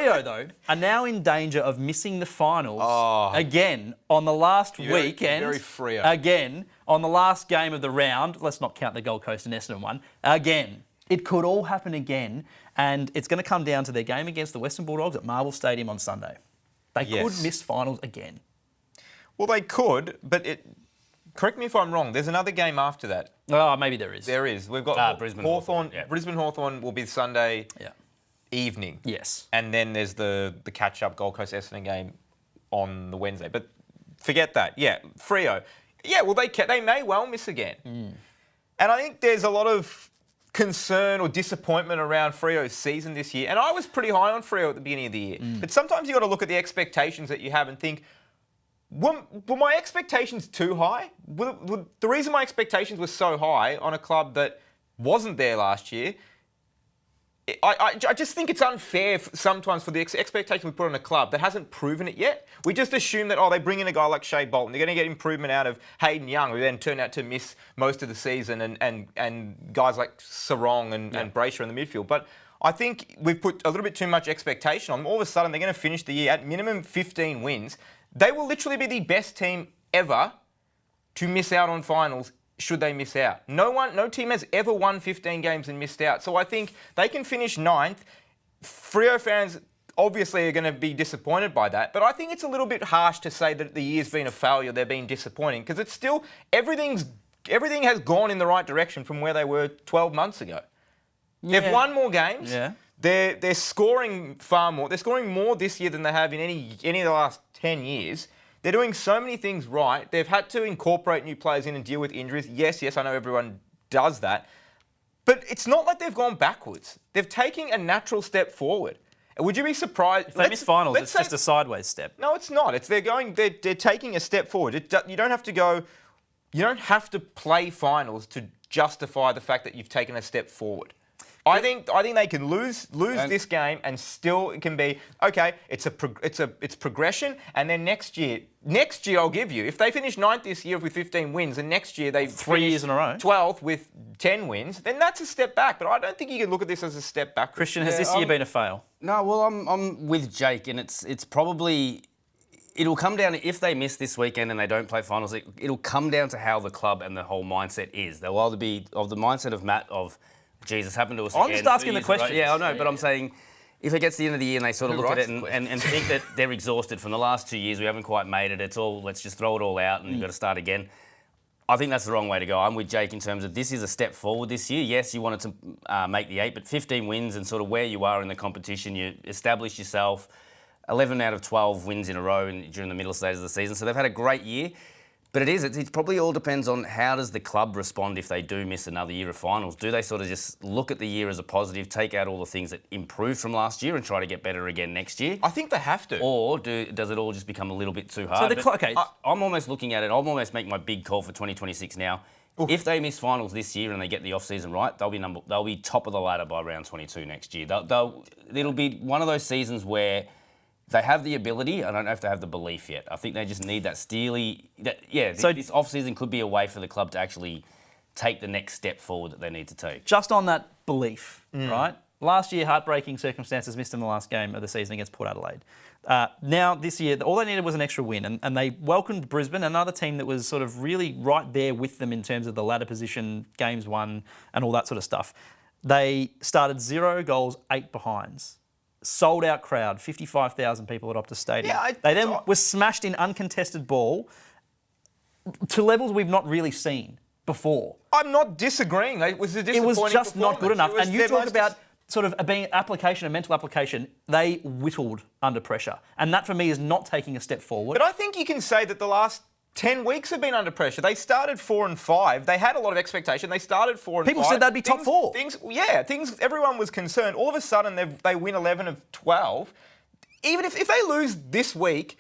Freo, though, are now in danger of missing the finals again on the last weekend. Very Freo. Again, on the last game of the round. Let's not count the Gold Coast and Essendon one. Again. It could all happen again, and it's going to come down to their game against the Western Bulldogs at Marvel Stadium on Sunday. They could miss finals again. Well, they could, but correct me if I'm wrong, there's another game after that. Oh, maybe there is. There is. We've got Brisbane Hawthorn. Yeah. Brisbane Hawthorn will be Sunday evening. Yes. And then there's the catch-up Gold Coast Essendon game on the Wednesday. But forget that. Yeah, Freo. Yeah, well, they may well miss again. And I think there's a lot of concern or disappointment around Freo's season this year. And I was pretty high on Freo at the beginning of the year. But sometimes you've got to look at the expectations that you have and think, were my expectations too high? The reason my expectations were so high on a club that wasn't there last year, I just think it's unfair sometimes for the expectation we put on a club that hasn't proven it yet. We just assume that, they bring in a guy like Shea Bolton, they're going to get improvement out of Hayden Young, who then turned out to miss most of the season, and guys like Sarong and Brayshaw in the midfield. But I think we've put a little bit too much expectation on them. All of a sudden, they're going to finish the year at minimum 15 wins. They will literally be the best team ever to miss out on finals should they miss out. No team has ever won 15 games and missed out. So I think they can finish 9th. Freo fans obviously are going to be disappointed by that, but I think it's a little bit harsh to say that the year's been a failure, they've been disappointing, because it's still, everything has gone in the right direction from where they were 12 months ago. Yeah. They've won more games. Yeah. They're scoring far more. They're scoring more this year than they have in any of the last 10 years. They're doing so many things right. They've had to incorporate new players in and deal with injuries. Yes, I know everyone does that. But it's not like they've gone backwards. They've taken a natural step forward. Would you be surprised? If they miss finals, it's just a sideways step. No, it's not. They're taking a step forward. You don't have to play finals to justify the fact that you've taken a step forward. I think they can lose this game and still it can be okay. It's progression, and then next year I'll give you, if they finish 9th this year with 15 wins, and next year they 3 years in a row 12th with 10 wins, then that's a step back. But I don't think you can look at this as a step back. Christian, has this year been a fail? No, well, I'm with Jake, and it's probably. It'll come down to if they miss this weekend and they don't play finals, it'll come down to how the club and the whole mindset is. They'll either be of the mindset of Matt of, Jesus, happened to us I'm again. just asking the question. Yeah, I know, but I'm saying if it gets to the end of the year and they sort of look at it and think that they're exhausted from the last 2 years, we haven't quite made it, let's just throw it all out and you've got to start again. I think that's the wrong way to go. I'm with Jake in terms of this is a step forward this year. Yes, you wanted to make the 8, but 15 wins and sort of where you are in the competition, you established yourself. 11 out of 12 wins in a row during the middle stages of the season. So they've had a great year. But it probably all depends on how does the club respond if they do miss another year of finals. Do they sort of just look at the year as a positive, take out all the things that improved from last year and try to get better again next year? I think they have to. Or does it all just become a little bit too hard? So I'm almost looking at it. I'll almost make my big call for 2026 now. Oof. If they miss finals this year and they get the off-season right, they'll be top of the ladder by round 22 next year. It'll be one of those seasons where they have the ability. I don't know if they have the belief yet. I think they just need that steely. This off-season could be a way for the club to actually take the next step forward that they need to take. Just on that belief, right? Last year, heartbreaking circumstances, missed in the last game of the season against Port Adelaide. Now, this year, all they needed was an extra win, and they welcomed Brisbane, another team that was sort of really right there with them in terms of the ladder position, games won, and all that sort of stuff. They started 0 goals, 8 behinds. Sold out crowd, 55,000 people at Optus Stadium. They then were smashed in uncontested ball to levels we've not really seen before. I'm not disagreeing. It was a disappointing It was just not good enough. And you talk about sort of being application, a mental application, they whittled under pressure. And that for me is not taking a step forward. But I think you can say that the last 10 weeks have been under pressure. They started 4 and 5. They had a lot of expectation. They started 4 and 5. People said they'd be top 4. Everyone was concerned. All of a sudden, they win 11 of 12. Even if they lose this week,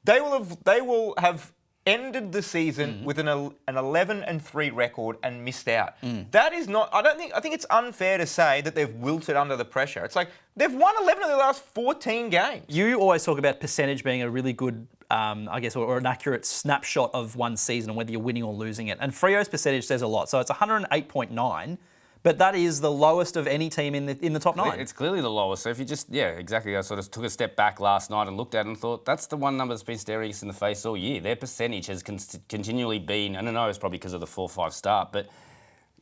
they will have ended the season with an 11 and 3 record and missed out. That is not. I think it's unfair to say that they've wilted under the pressure. It's like they've won 11 of their last 14 games. You always talk about percentage being a really good, or an accurate snapshot of one season and whether you're winning or losing it. And Freo's percentage says a lot. So it's 108.9, But that is the lowest of any team in the top 9. It's clearly the lowest. So if you just, exactly. I sort of took a step back last night and looked at it and thought, that's the one number that's been staring us in the face all year. Their percentage has continually been, I don't know, it's probably because of the 4-5 start, but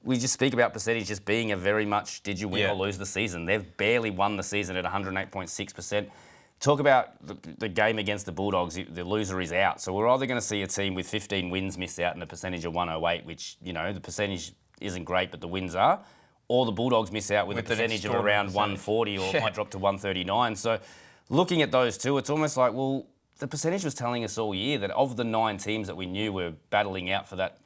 we just speak about percentage just being a very much, did you win or lose the season? They've barely won the season at 108.6%. Talk about the game against the Bulldogs, the loser is out. So we're either going to see a team with 15 wins miss out and a percentage of 108, which, the percentage isn't great, but the wins are. Or the Bulldogs miss out with a percentage of around 140 or might drop to 139. So looking at those two, it's almost like, well, the percentage was telling us all year that of the 9 teams that we knew were battling out for that,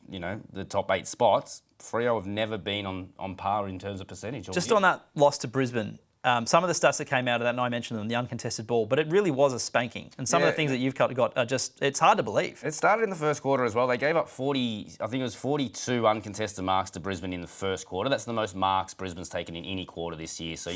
the top 8 spots, Freo have never been on par in terms of percentage. Just on that loss to Brisbane, some of the stats that came out of that, and I mentioned them, the uncontested ball, but it really was a spanking. And some of the things that you've got are just, it's hard to believe. It started in the first quarter as well. They gave up 42 uncontested marks to Brisbane in the first quarter. That's the most marks Brisbane's taken in any quarter this year. So,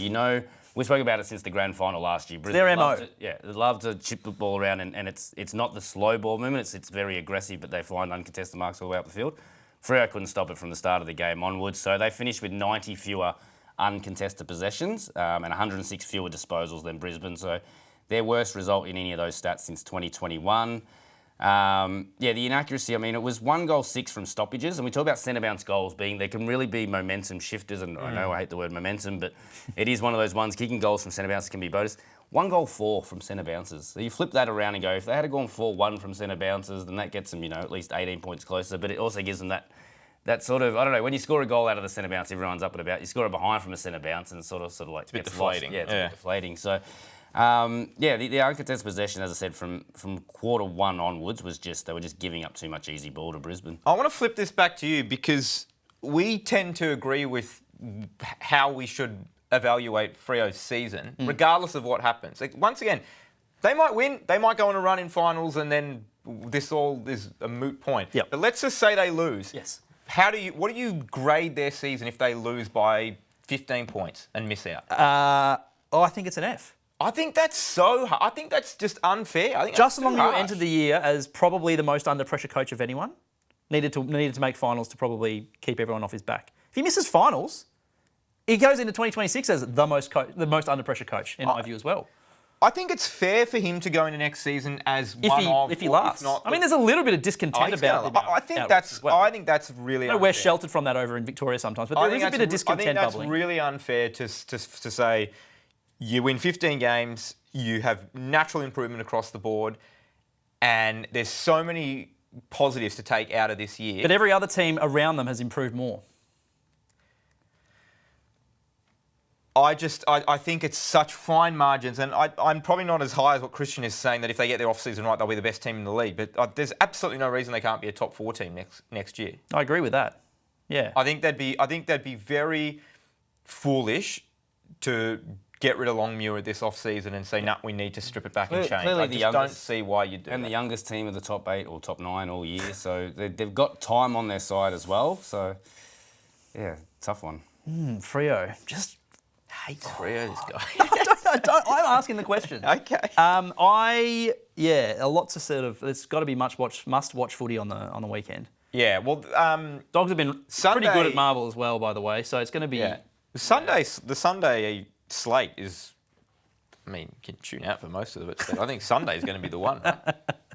we spoke about it since the grand final last year. Brisbane their MO. They love to chip the ball around, and it's not the slow ball movement. It's very aggressive, but they find uncontested marks all the way up the field. Freo couldn't stop it from the start of the game onwards. So they finished with 90 fewer uncontested possessions and 106 fewer disposals than Brisbane. So their worst result in any of those stats since 2021. The inaccuracy, it was 1 goal 6 from stoppages. And we talk about centre bounce goals they can really be momentum shifters. And I know I hate the word momentum, but it is one of those ones. Kicking goals from centre bounces can be bonus. 1 goal 4 from centre bounces. So you flip that around and go, if they had gone 4-1 from centre bounces, then that gets them, at least 18 points closer. But it also gives them that sort of, I don't know, when you score a goal out of the centre bounce, everyone's up and about. You score it behind from a centre bounce and sort of like... It's a bit deflating. It's a bit deflating. So, the uncontested possession, as I said, from quarter 1 onwards they were just giving up too much easy ball to Brisbane. I want to flip this back to you because we tend to agree with how we should evaluate Freo's season, regardless of what happens. Like, once again, they might win, they might go on a run in finals, and then this all is a moot point. Yep. But let's just say they lose. Yes. What do you grade their season if they lose by 15 points and miss out? I think it's an F. I think that's so hard. I think that's just unfair. I think Justin Longmuir entered the year as probably the most under pressure coach of anyone. Needed to make finals to probably keep everyone off his back. If he misses finals, he goes into 2026 as the most under pressure coach in my view as well. I think it's fair for him to go into next season as if he lasts. There's a little bit of discontent about him. I think that's really unfair. We're sheltered from that over in Victoria sometimes, but there is a bit of discontent bubbling. I think that's really unfair to say you win 15 games, you have natural improvement across the board, and there's so many positives to take out of this year. But every other team around them has improved more. I think it's such fine margins, and I'm probably not as high as what Christian is saying that if they get their off-season right, they'll be the best team in the league. But there's absolutely no reason they can't be a top 4 team next year. I agree with that. Yeah. I think they'd be very foolish to get rid of Longmuir at this off-season and say, nah, we need to strip it back and change. I just don't see why you do that. And the youngest team of the top 8 or top 9 all year, so they've got time on their side as well. So, tough one. Freo, just hate Freo, this guy. I'm asking the question. Okay. A lot to sort of. There's got to be must-watch footy on the weekend. Yeah, well, Dogs have been pretty good at Marvel as well, by the way. So it's going to be the Sunday slate is. I mean, you can tune out for most of it, but I think Sunday's going to be the one. Right?